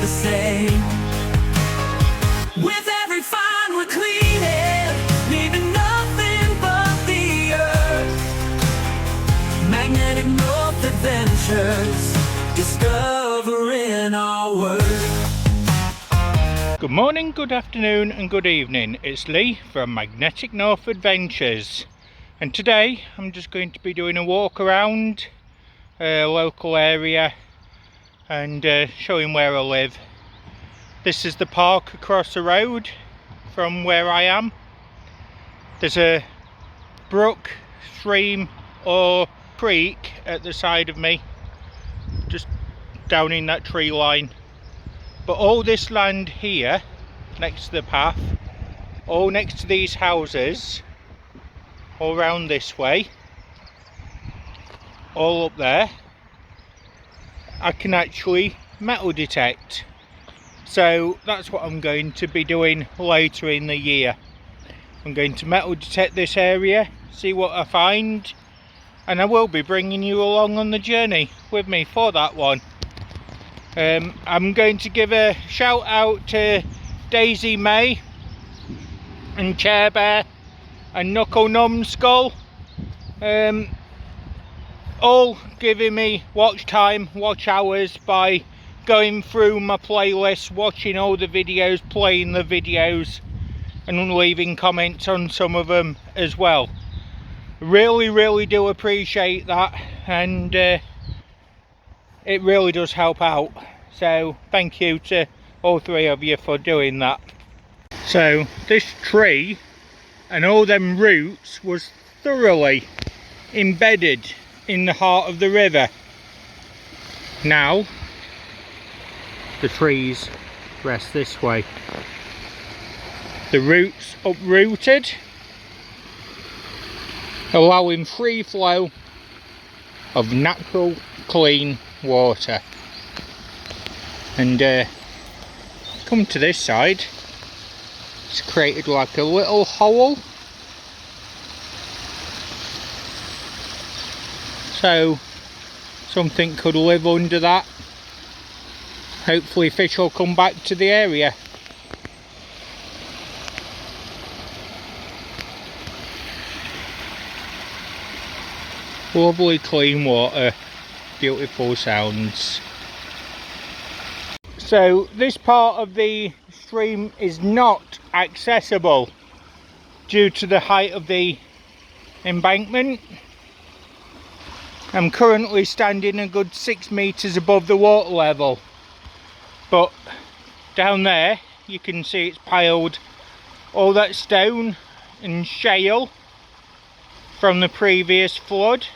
the same. With every find we're cleaning, leaving nothing but the earth. Magnetic North Adventures, discovering our world. Good morning, good afternoon and good evening. It's Lee from Magnetic North Adventures, and today I'm just going to be doing a walk around a local area and showing where I live. This is the park across the road from where I am. There's a brook, stream or creek at the side of me, just down in that tree line. But all this land here, next to the path, all next to these houses, all round this way, all up there, I can actually metal detect. So that's what I'm going to be doing later in the year. I'm going to metal detect this area, see what I find, and I will be bringing you along on the journey with me for that one. I'm going to give a shout out to Daisy May and Chair Bear and Knuckle Numbskull, all giving me watch time, watch hours by going through my playlist, watching all the videos, playing the videos and leaving comments on some of them as well. Really do appreciate that, and it really does help out, so thank you to all three of you for doing that. So this tree and all them roots was thoroughly embedded in the heart of the river. Now the trees rest this way, the roots uprooted, allowing free flow of natural clean water. And come to this side, it's created like a little hole, so something could live under that. Hopefully fish will come back to the area. Lovely clean water, beautiful sounds. So this part of the stream is not accessible due to the height of the embankment. I'm currently standing a good 6 meters above the water level, but down there you can see it's piled all that stone and shale from the previous flood.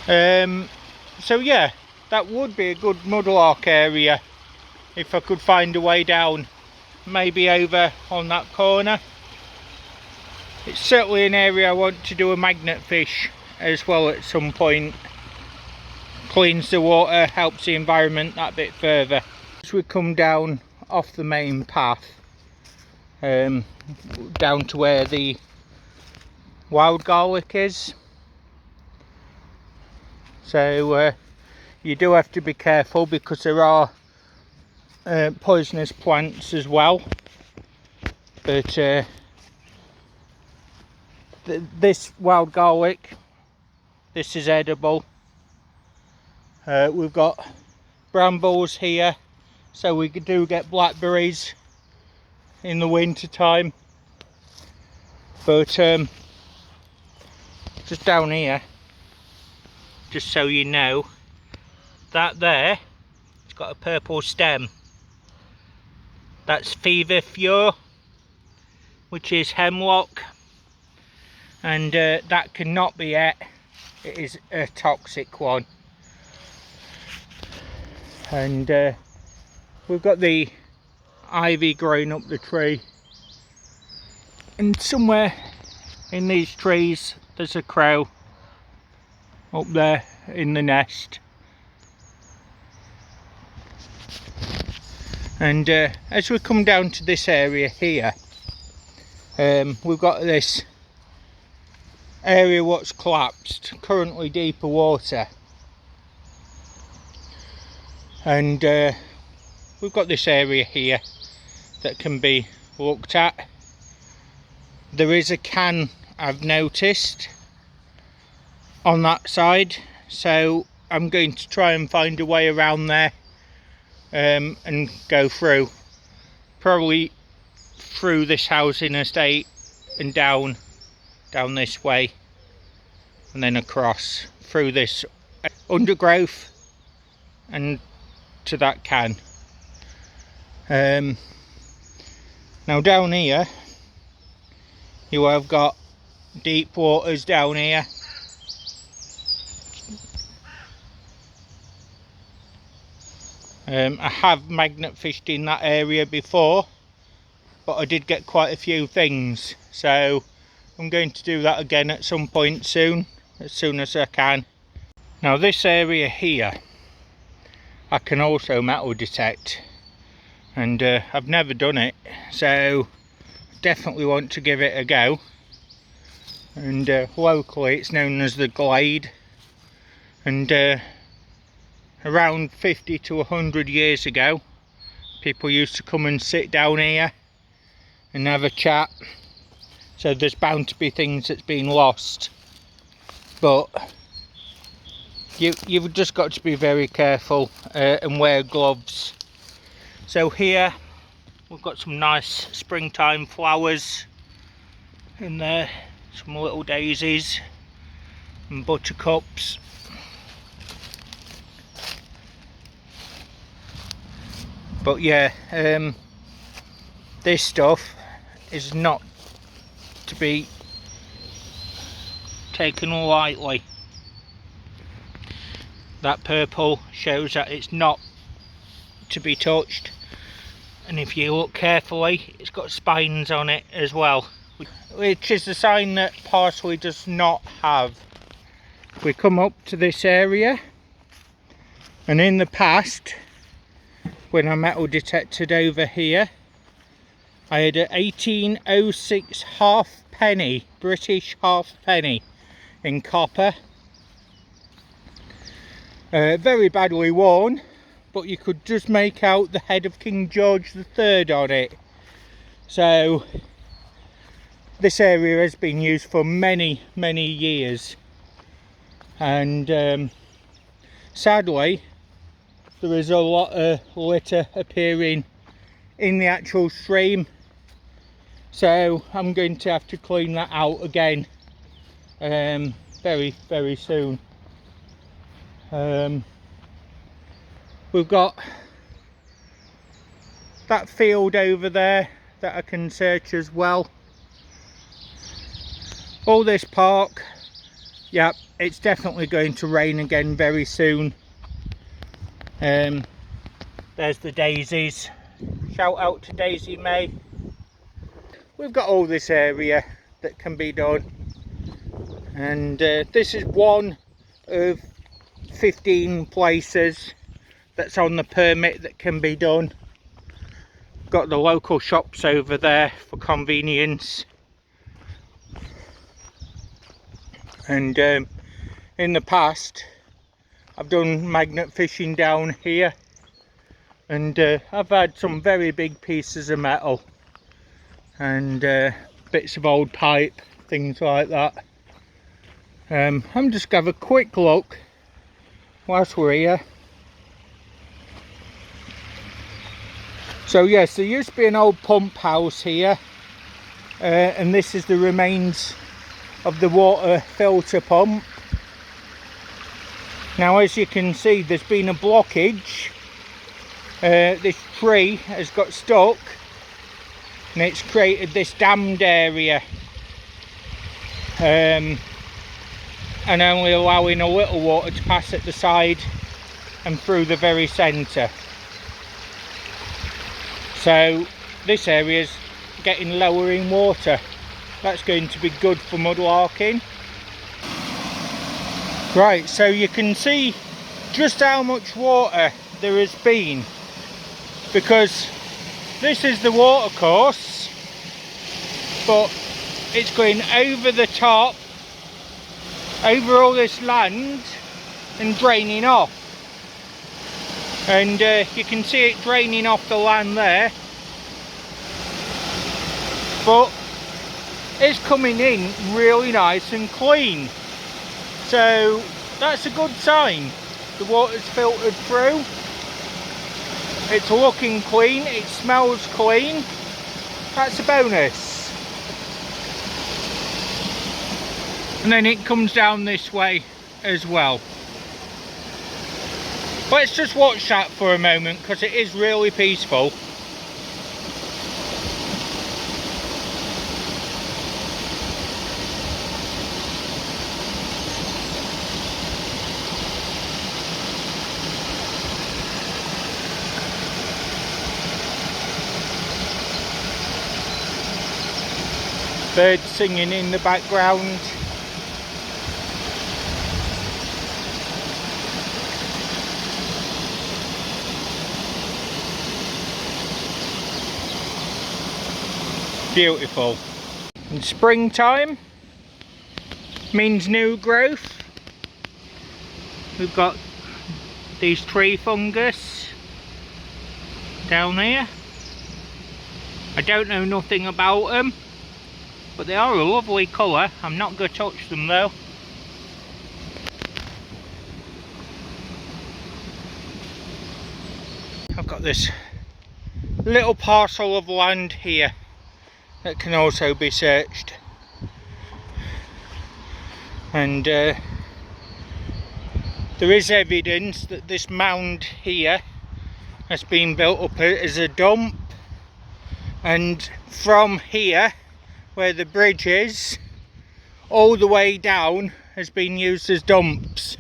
So yeah, that would be a good mudlark area if I could find a way down, maybe over on that corner. It's certainly an area I want to do a magnet fish as well at some point. Cleans the water, helps the environment that bit further. As we come down off the main path, down to where the wild garlic is, so you do have to be careful because there are poisonous plants as well, but this wild garlic, this is edible. We've got brambles here, so we do get blackberries in the winter time, but just down here, just so you know, that there, it's got a purple stem. That's fever fure, which is hemlock, and that cannot be ate. It is a toxic one. And we've got the ivy growing up the tree, and somewhere in these trees there's a crow up there in the nest. And as we come down to this area here, we've got this area what's collapsed, currently deeper water, and we've got this area here that can be looked at. There is a can I've noticed on that side, so I'm going to try and find a way around there and go through, probably through this housing estate and down this way, and then across through this undergrowth and to that can. Now down here you have got deep waters down here. I have magnet fished in that area before, but I did get quite a few things, so I'm going to do that again at some point soon, as soon as I can. Now this area here I can also metal detect, and I've never done it, so definitely want to give it a go. And locally it's known as the Glade, and around 50 to 100 years ago people used to come and sit down here and have a chat, so there's bound to be things that's been lost, but you've just got to be very careful and wear gloves. So here we've got some nice springtime flowers in there, some little daisies and buttercups. But yeah, this stuff is not to be taken lightly. That purple shows that it's not to be touched, and if you look carefully it's got spines on it as well, which is a sign that parsley does not have. We come up to this area, and in the past when I metal detected over here I had an 1806 halfpenny, British halfpenny in copper. Very badly worn, but you could just make out the head of King George III on it. So this area has been used for many years, and sadly there is a lot of litter appearing in the actual stream, so I'm going to have to clean that out again very soon. We've got that field over there that I can search as well. All this park, yep, it's definitely going to rain again very soon. There's the daisies. Shout out to Daisy May. We've got all this area that can be done, and this is one of 15 places that's on the permit that can be done. Got the local shops over there for convenience, and in the past I've done magnet fishing down here, and I've had some very big pieces of metal and bits of old pipe, things like that. I'm just going to have a quick look whilst we're here. So yes, there used to be an old pump house here, and this is the remains of the water filter pump. Now as you can see, there's been a blockage. This tree has got stuck and it's created this dammed area, and only allowing a little water to pass at the side and through the very centre. So this area is getting lower in water. That's going to be good for mudlarking. Right, so you can see just how much water there has been, because this is the water course, but it's going over the top, over all this land and draining off. and you can see it draining off the land there, but it's coming in really nice and clean, so that's a good sign. The water's filtered through, it's looking clean, it smells clean. That's a bonus. And then it comes down this way as well. Let's just watch that for a moment because it is really peaceful. Birds singing in the background. Beautiful. And springtime means new growth. We've got these tree fungus down here. I don't know nothing about them, but they are a lovely colour. I'm not going to touch them though. I've got this little parcel of land here that can also be searched. And there is evidence that this mound here has been built up as a dump. And from here, where the bridge is, all the way down has been used as dumps.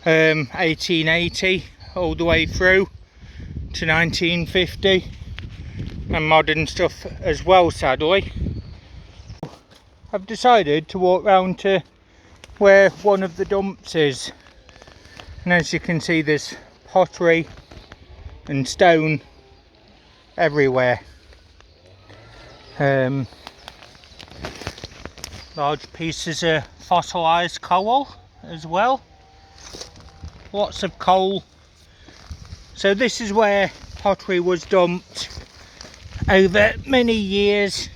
1880 all the way through to 1950, and modern stuff as well, sadly. I've decided to walk round to where one of the dumps is, and as you can see there's pottery and stone everywhere. Large pieces of fossilised coal as well, lots of coal. So this is where pottery was dumped over many years.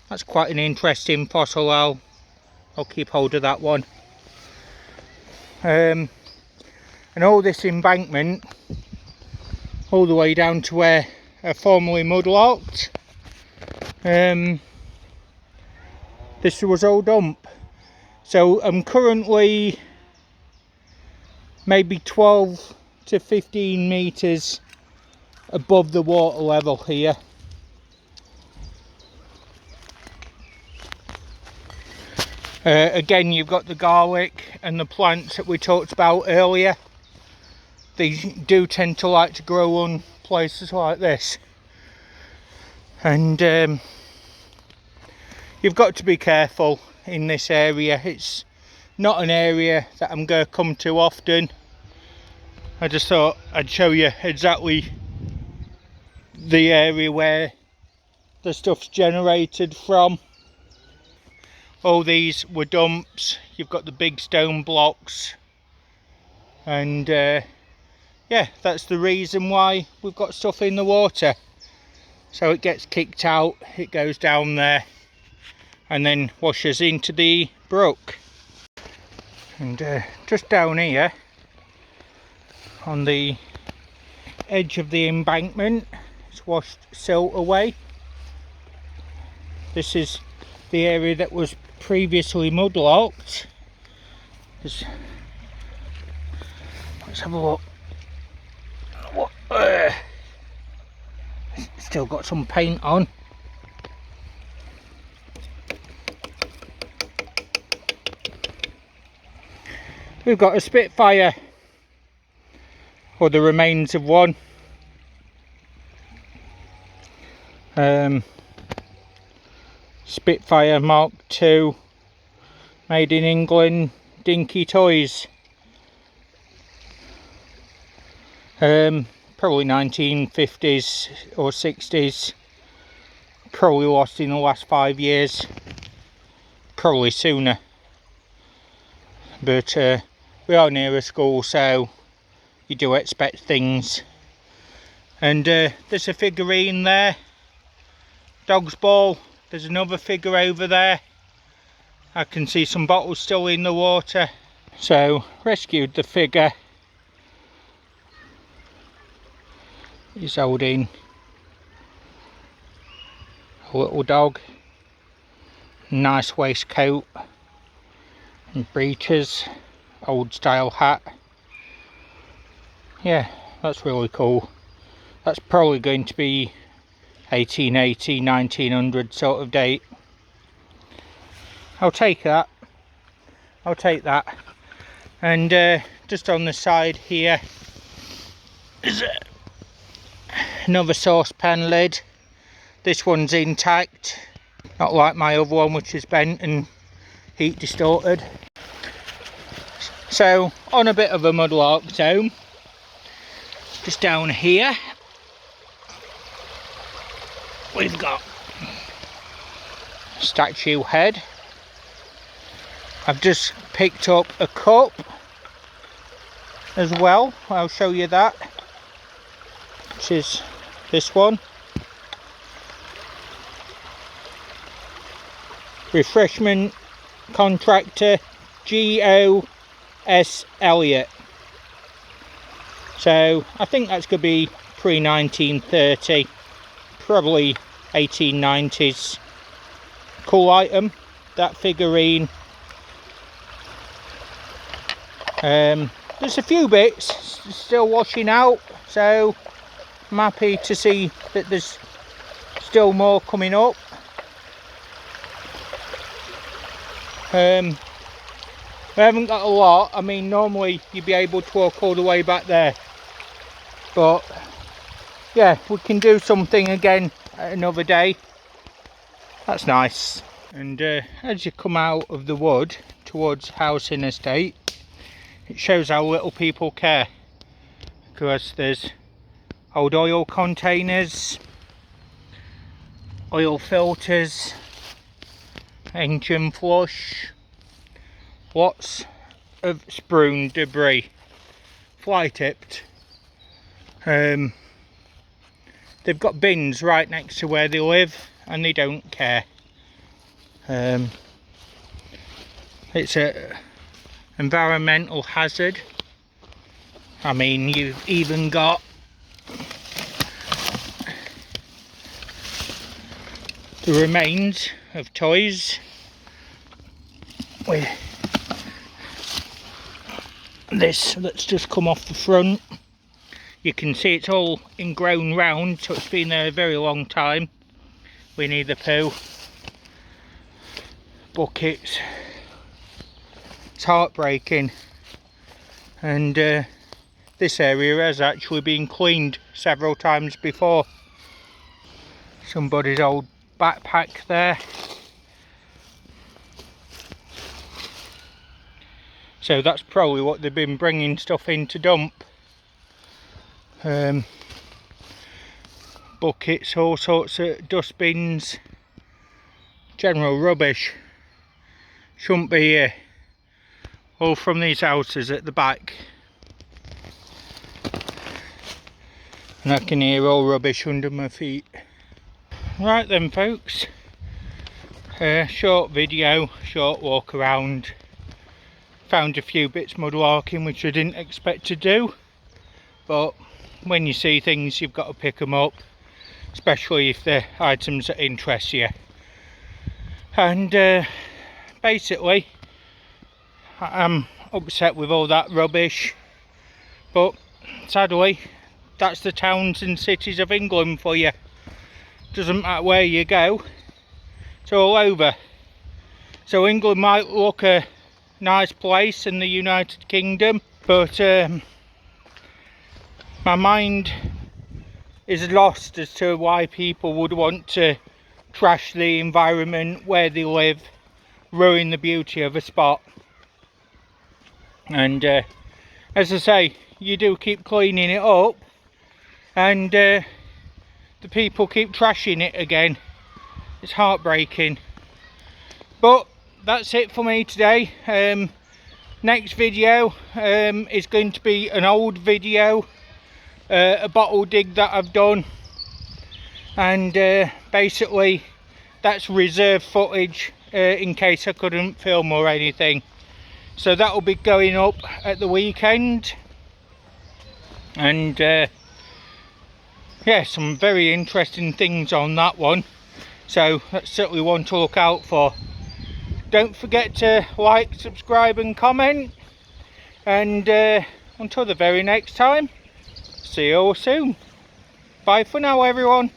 That's quite an interesting fossil. I'll keep hold of that one. And all this embankment all the way down to where I formerly mudlarked, this was all dump. So I'm currently maybe 12 to 15 metres above the water level here. Again, you've got the garlic and the plants that we talked about earlier. They do tend to like to grow on places like this, and you've got to be careful in this area. It's not an area that I'm going to come to often. I just thought I'd show you exactly the area where the stuff's generated from. All these were dumps. You've got the big stone blocks, and yeah, that's the reason why we've got stuff in the water. So it gets kicked out, it goes down there, and then washes into the brook. And just down here on the edge of the embankment, it's washed silt away. This is the area that was previously mudlarked. Let's have a look. Still got some paint on. We've got a Spitfire, or the remains of one. Spitfire Mark II, made in England, Dinky Toys. Probably 1950s or 60s, probably lost in the last 5 years, probably sooner, but we are near a school, so you do expect things. And there's a figurine there, dog's ball. There's another figure over there. I can see some bottles still in the water. So rescued the figure. He's holding a little dog. Nice waistcoat and breeches, old style hat. Yeah, that's really cool. That's probably going to be 1880, 1900 sort of date. I'll take that. I'll take that. And just on the side here is another saucepan lid. This one's intact, not like my other one which is bent and heat distorted. So on a bit of a mudlark zone, just down here we've got statue head. I've just picked up a cup as well. I'll show you that, which is this one. Refreshment contractor G.O.S. Elliott. So I think that's going to be pre-1930, probably 1890s. Cool item, that figurine. There's a few bits still washing out, so I'm happy to see that there's still more coming up. We haven't got a lot. I mean, normally you'd be able to walk all the way back there, but yeah, we can do something again another day. That's nice. And as you come out of the wood towards housing estate, it shows how little people care, because there's old oil containers, oil filters, engine flush, lots of spoon debris, fly tipped. They've got bins right next to where they live and they don't care. It's a environmental hazard. I mean, you've even got the remains of toys with this that's just come off the front. You can see it's all ingrown round, so it's been there a very long time. Winnie the Pooh, buckets. It's heartbreaking. And this area has actually been cleaned several times before. Somebody's old backpack there. So that's probably what they've been bringing stuff in to dump. Buckets, all sorts of dustbins, general rubbish. Shouldn't be here. All from these houses at the back. And I can hear all rubbish under my feet. Right then folks, short video, short walk around. Found a few bits mudlarking which I didn't expect to do, but when you see things you've got to pick them up, especially if they're items that interest you. And basically I'm upset with all that rubbish, but sadly that's the towns and cities of England for you. Doesn't matter where you go, it's all over. So England might look a nice place in the United Kingdom, but my mind is lost as to why people would want to trash the environment where they live, ruin the beauty of a spot. And as I say, you do keep cleaning it up and the people keep trashing it again. It's heartbreaking. But that's it for me today. Next video is going to be an old video, a bottle dig that I've done, and basically that's reserve footage in case I couldn't film or anything. So that will be going up at the weekend, and yeah, some very interesting things on that one, so that's certainly one to look out for. Don't forget to like, subscribe and comment, and until the very next time, see you all soon. Bye for now everyone.